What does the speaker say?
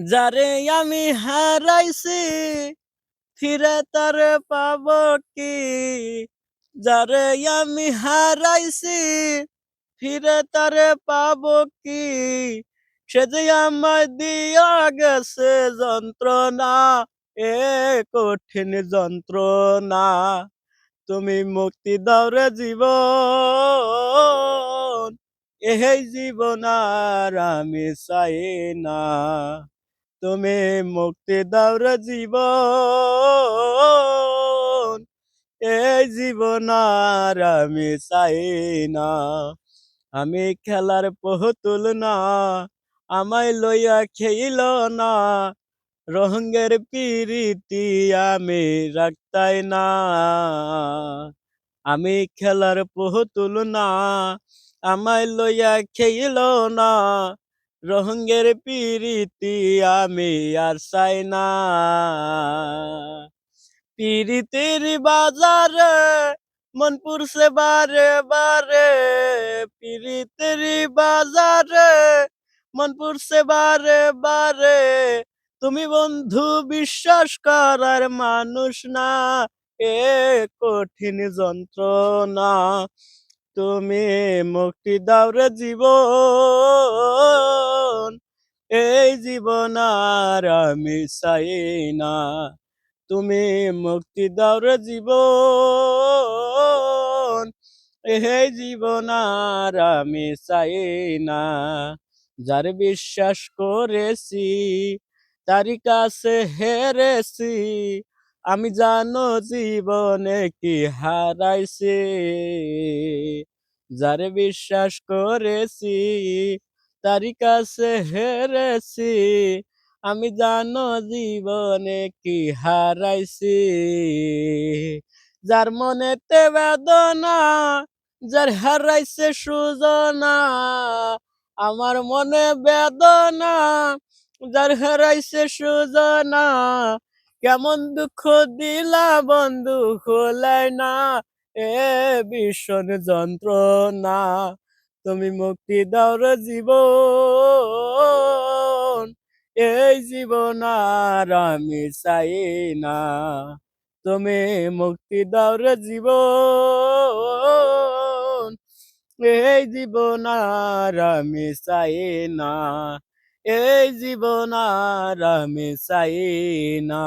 যারে আমি হারাইছি ফিরে তারে পাবো কি? যারে আমি হারাইছি ফিরে তারে পাবো কি? সে যে আমায় দিয়া গেছে যন্ত্রণা, এ কঠিন যন্ত্রণা। তুমি মুক্তি দাও রে জীবন, এই জীবন আর আমি চাই না। তুমি মুক্তি দাও রে জীবন, এই জীবন আর আমি চাই না। আমি খেলার পুতুল না, আমায় লইয়া খেইল না। রঙের পিরিতি আমি রাখতাই না। আমি খেলার পুতুল না, আমায় লইয়া খেইল না। রঙের পিরিতি আমি আর চাই না। পিরিতির বাজারে মন পুরছে বারে বারে, পিরিতির বাজারে মন পুরছে বারে বারে। তুমি বন্ধু বিশ্বাস করার মানুষ না, এ কঠিন যন্ত্রণা। তুমি মুক্তি দাও রে জীবন, এই জীবন আর আমি চাই না। তুমি মুক্তি দাও রে জীবন, এই জীবন আর আমি চাই না। যার বিশ্বাস করেছি তারি কাছে হেরেছি, আমি জানো জীবনে কি হারাইছি। যার বিশ্বাস করেছি তারি কাছে হেরেছি, আমি জানো জীবনে কি হারাইছি। যার মনেতে বেদনা, যার হারাইছে সুজনা। আমার মনে বেদনা, যার হারাইছে সুজনা। কেমন দুঃখ দিলা বন্ধু হলাই না, এ ভীষণ যন্ত্রণা। তুমি মুক্তি দাও রে জীবন, এই জীবন আর আমি চাই না। তুমি মুক্তি দাও রে জীবন, এই জীবন আর আমি চাই না। এই জীবন আর আমি চাই না।